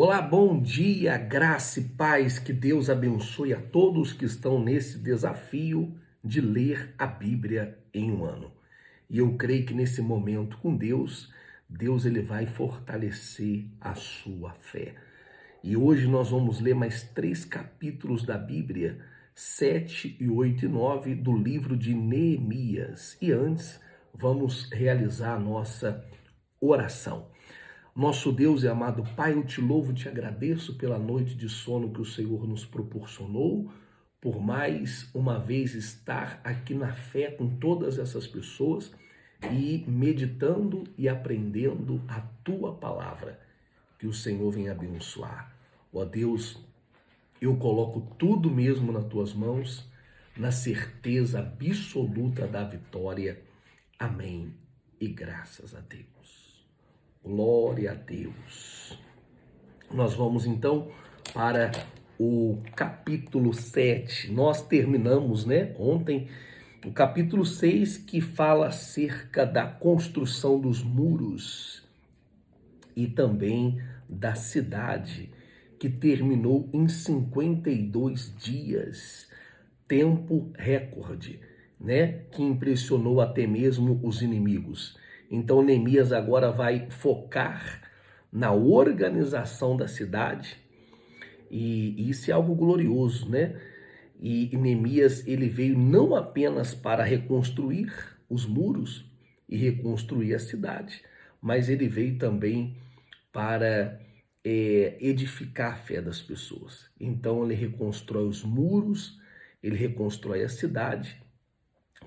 Olá, bom dia, graça e paz, que Deus abençoe a todos que estão nesse desafio de ler a Bíblia em um ano. E eu creio que nesse momento com Deus, ele vai fortalecer a sua fé. E hoje nós vamos ler mais 3 capítulos da Bíblia, 7 e 8 e 9 do livro de Neemias. E antes, vamos realizar a nossa oração. Nosso Deus e amado Pai, eu te louvo e te agradeço pela noite de sono que o Senhor nos proporcionou, por mais uma vez estar aqui na fé com todas essas pessoas e meditando e aprendendo a tua palavra. Que o Senhor venha abençoar. Ó Deus, eu coloco tudo mesmo nas tuas mãos, na certeza absoluta da vitória. Amém. E graças a Deus. Glória a Deus. Nós vamos então para o capítulo 7. Nós terminamos, ontem, o capítulo 6, que fala acerca da construção dos muros e também da cidade, que terminou em 52 dias, tempo recorde, que impressionou até mesmo os inimigos. Então Neemias agora vai focar na organização da cidade, e isso é algo glorioso, E Neemias, ele veio não apenas para reconstruir os muros e reconstruir a cidade, mas ele veio também para edificar a fé das pessoas. Então ele reconstrói os muros, ele reconstrói a cidade,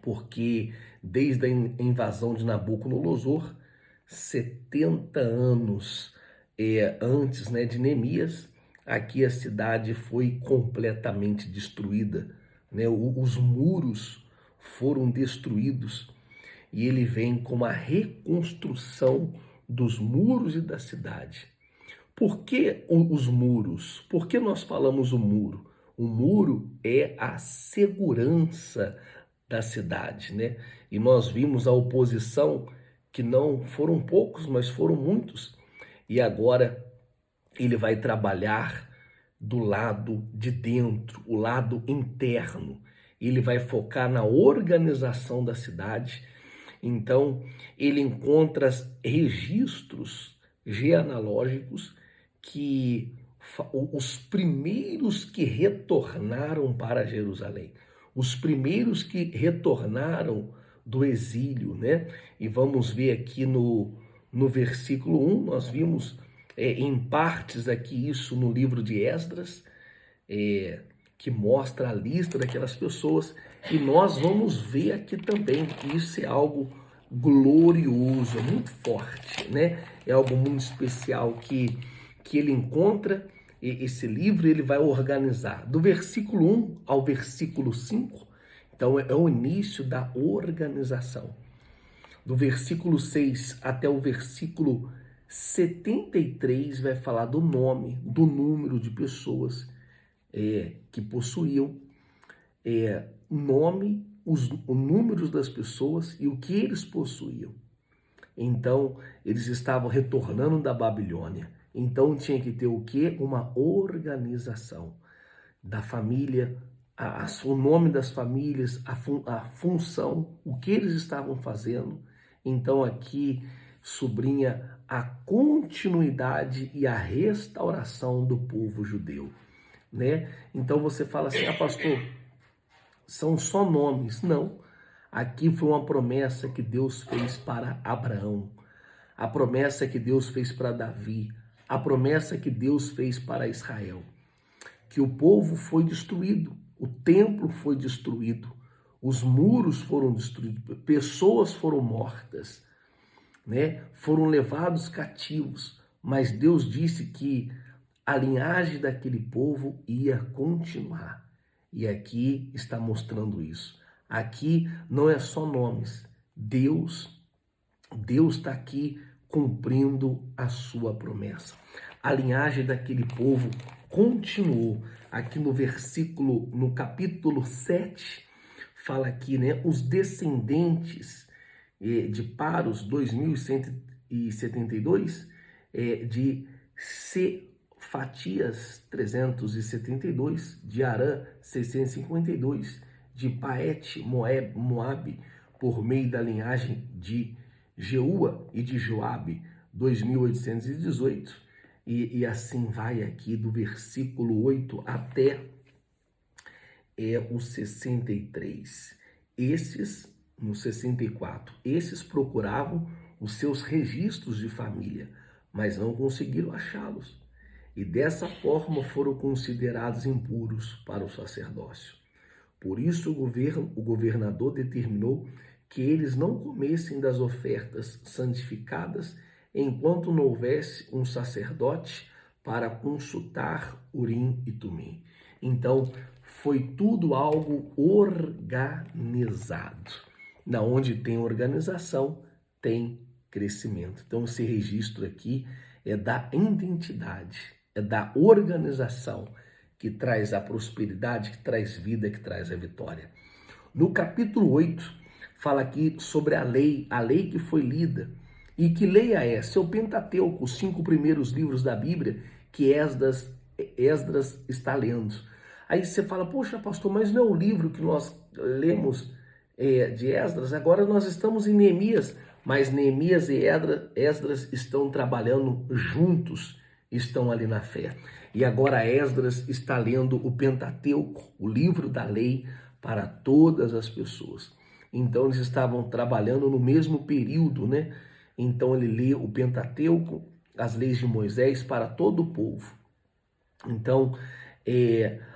porque desde a invasão de Nabucodonosor, 70 anos antes, de Neemias, aqui a cidade foi completamente destruída, Os muros foram destruídos e ele vem com a reconstrução dos muros e da cidade. Por que os muros? Por que nós falamos o muro? O muro é a segurança da cidade, E nós vimos a oposição, que não foram poucos, mas foram muitos. E agora ele vai trabalhar do lado de dentro, o lado interno. Ele vai focar na organização da cidade. Então, ele encontra registros genealógicos que os primeiros que retornaram para Jerusalém, os primeiros que retornaram do exílio, E vamos ver aqui no versículo 1, nós vimos em partes aqui isso no livro de Esdras, que mostra a lista daquelas pessoas, e nós vamos ver aqui também que isso é algo glorioso, é muito forte, É algo muito especial que ele encontra. Esse livro ele vai organizar do versículo 1 ao versículo 5, então é o início da organização. Do versículo 6 até o versículo 73 vai falar do nome, do número de pessoas que possuíam nome, os números das pessoas e o que eles possuíam. Então, eles estavam retornando da Babilônia. Então, tinha que ter o quê? Uma organização da família, o nome das famílias, a função, o que eles estavam fazendo. Então, aqui sublinha a continuidade e a restauração do povo judeu, Então, você fala assim, pastor, são só nomes. Não. Aqui foi uma promessa que Deus fez para Abraão, a promessa que Deus fez para Davi, a promessa que Deus fez para Israel, que o povo foi destruído, o templo foi destruído, os muros foram destruídos, pessoas foram mortas, foram levados cativos, mas Deus disse que a linhagem daquele povo ia continuar. E aqui está mostrando isso. Aqui não é só nomes. Deus está aqui cumprindo a sua promessa. A linhagem daquele povo continuou. Aqui no capítulo 7, fala aqui, os descendentes de Paros, 2172, de Fatias 372, de Arã 652, de Paete Moabe, por meio da linhagem de Jeua e de Joabe 2818, e assim vai aqui do versículo 8 até o 63. Esses, no 64, esses procuravam os seus registros de família, mas não conseguiram achá-los. E dessa forma foram considerados impuros para o sacerdócio. Por isso o governador determinou que eles não comessem das ofertas santificadas enquanto não houvesse um sacerdote para consultar Urim e Tumim. Então, foi tudo algo organizado. Na onde tem organização, tem crescimento. Então, esse registro aqui é da identidade, é da organização, que traz a prosperidade, que traz vida, que traz a vitória. No capítulo 8, fala aqui sobre a lei que foi lida. E que lei é essa? É o Pentateuco, os 5 primeiros livros da Bíblia, que Esdras está lendo. Aí você fala, poxa, pastor, mas não é o livro que nós lemos de Esdras? Agora nós estamos em Neemias, mas Neemias e Esdras estão trabalhando juntos, estão ali na fé. E agora Esdras está lendo o Pentateuco, o livro da lei, para todas as pessoas. Então eles estavam trabalhando no mesmo período, né? Então ele lê o Pentateuco, as leis de Moisés, para todo o povo. Então,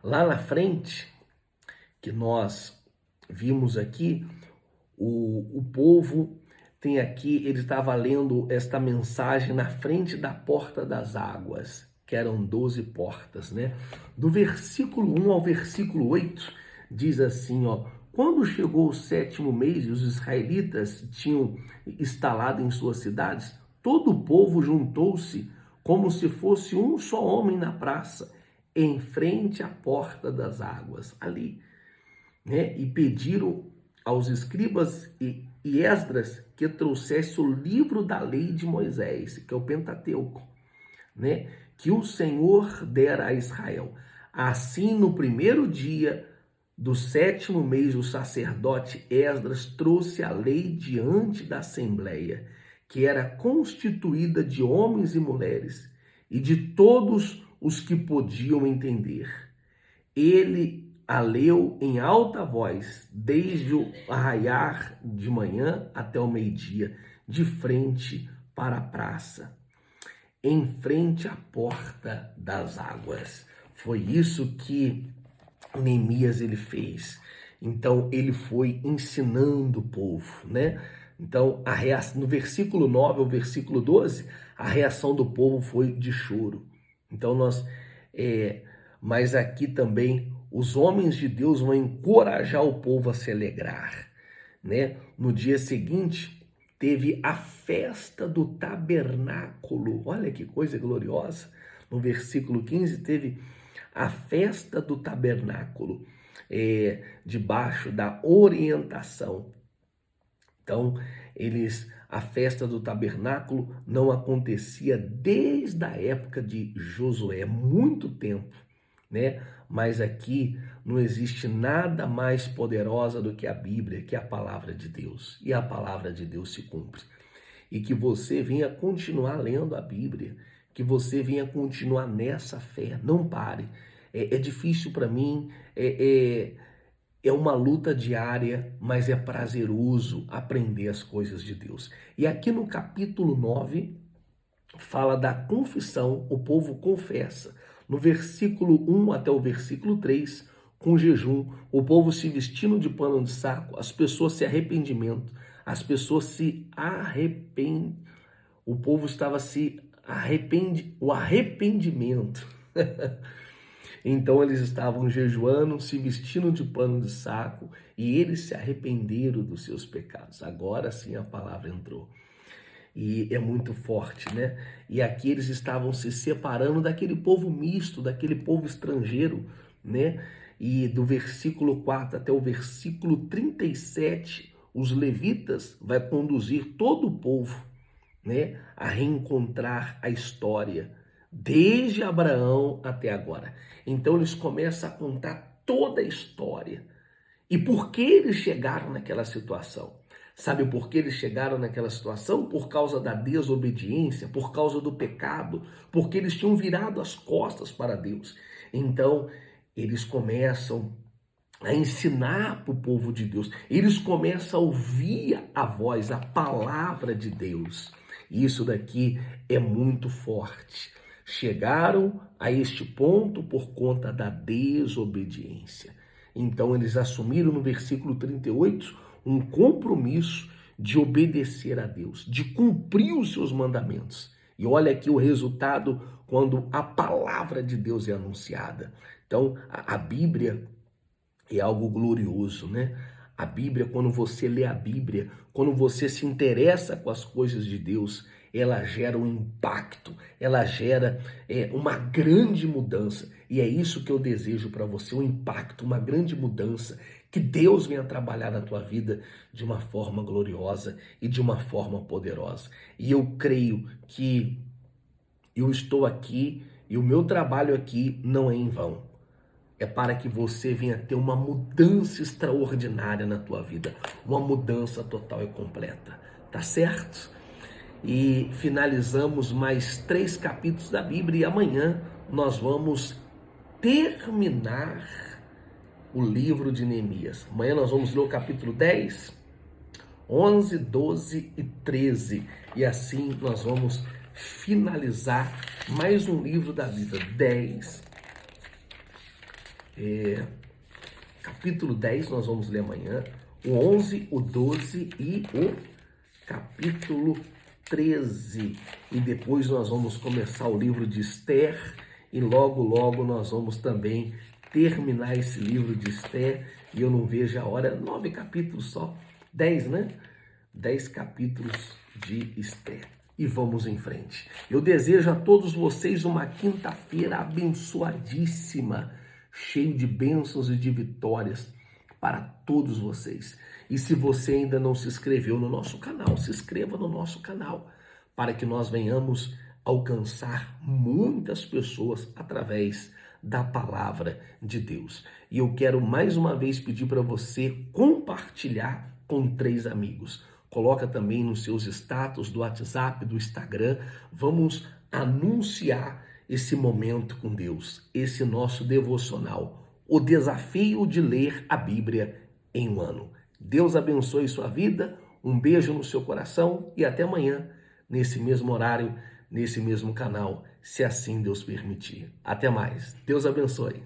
lá na frente, que nós vimos aqui, o povo tem aqui, ele estava lendo esta mensagem na frente da porta das águas, que eram 12 portas, né? Do versículo 1 ao versículo 8, diz assim, ó: quando chegou o 7º mês e os israelitas tinham instalado em suas cidades, todo o povo juntou-se como se fosse um só homem na praça, em frente à porta das águas, ali, né? E pediram aos escribas e Esdras que trouxesse o livro da lei de Moisés, que é o Pentateuco, né? Que o Senhor dera a Israel. Assim, no primeiro dia do 7º mês, o sacerdote Esdras trouxe a lei diante da assembleia, que era constituída de homens e mulheres, e de todos os que podiam entender. Ele a leu em alta voz, desde o arraiar de manhã até o meio-dia, de frente para a praça, em frente à porta das águas. Foi isso que Neemias ele fez. Então ele foi ensinando o povo, né? Então no versículo 9 ao versículo 12, a reação do povo foi de choro. Então mas aqui também os homens de Deus vão encorajar o povo a se alegrar, né? No dia seguinte teve a festa do tabernáculo. Olha que coisa gloriosa. No versículo 15 teve a festa do tabernáculo, debaixo da orientação. Então, a festa do tabernáculo não acontecia desde a época de Josué, muito tempo, né? Mas aqui não existe nada mais poderosa do que a Bíblia, que é a palavra de Deus. E a palavra de Deus se cumpre. E que você venha continuar lendo a Bíblia, que você venha continuar nessa fé, não pare. É difícil para mim, é uma luta diária, mas é prazeroso aprender as coisas de Deus. E aqui no capítulo 9, fala da confissão, o povo confessa. No versículo 1 até o versículo 3, com jejum, o povo se vestindo de pano de saco, as pessoas se arrependimento, as pessoas se arrependem, o povo estava o arrependimento. Então eles estavam jejuando, se vestindo de pano de saco, e eles se arrependeram dos seus pecados. Agora sim a palavra entrou. E é muito forte, né? E aqui eles estavam se separando daquele povo misto, daquele povo estrangeiro, né? E do versículo 4 até o versículo 37, os levitas vai conduzir todo o povo, né, a reencontrar a história desde Abraão até agora. Então eles começam a contar toda a história. E por que eles chegaram naquela situação? Sabe por que eles chegaram naquela situação? Por causa da desobediência, por causa do pecado, porque eles tinham virado as costas para Deus. Então, eles começam a ensinar para o povo de Deus. Eles começam a ouvir a voz, a palavra de Deus. Isso daqui é muito forte. Chegaram a este ponto por conta da desobediência. Então eles assumiram no versículo 38 um compromisso de obedecer a Deus, de cumprir os seus mandamentos. E olha aqui o resultado quando a palavra de Deus é anunciada. Então a Bíblia é algo glorioso, né? A Bíblia, quando você lê a Bíblia, quando você se interessa com as coisas de Deus, ela gera um impacto, ela gera uma grande mudança. E é isso que eu desejo para você, um impacto, uma grande mudança. Que Deus venha trabalhar na tua vida de uma forma gloriosa e de uma forma poderosa. E eu creio que eu estou aqui e o meu trabalho aqui não é em vão. É para que você venha ter uma mudança extraordinária na tua vida, uma mudança total e completa, tá certo? E finalizamos mais 3 capítulos da Bíblia e amanhã nós vamos terminar o livro de Neemias. Amanhã nós vamos ler o capítulo 10, 11, 12 e 13 e assim nós vamos finalizar mais um livro da Bíblia, capítulo 10 nós vamos ler amanhã, o 11, o 12 e o capítulo 13. E depois nós vamos começar o livro de Esther e logo, logo nós vamos também terminar esse livro de Esther. E eu não vejo a hora, 9 capítulos só, 10, né? 10 capítulos de Esther. E vamos em frente. Eu desejo a todos vocês uma quinta-feira abençoadíssima, cheio de bênçãos e de vitórias para todos vocês. E se você ainda não se inscreveu no nosso canal, se inscreva no nosso canal, para que nós venhamos alcançar muitas pessoas através da palavra de Deus. E eu quero mais uma vez pedir para você compartilhar com 3 amigos. Coloca também nos seus status do WhatsApp, do Instagram. Vamos anunciar esse momento com Deus, esse nosso devocional, o desafio de ler a Bíblia em um ano. Deus abençoe sua vida, um beijo no seu coração e até amanhã, nesse mesmo horário, nesse mesmo canal, se assim Deus permitir. Até mais. Deus abençoe.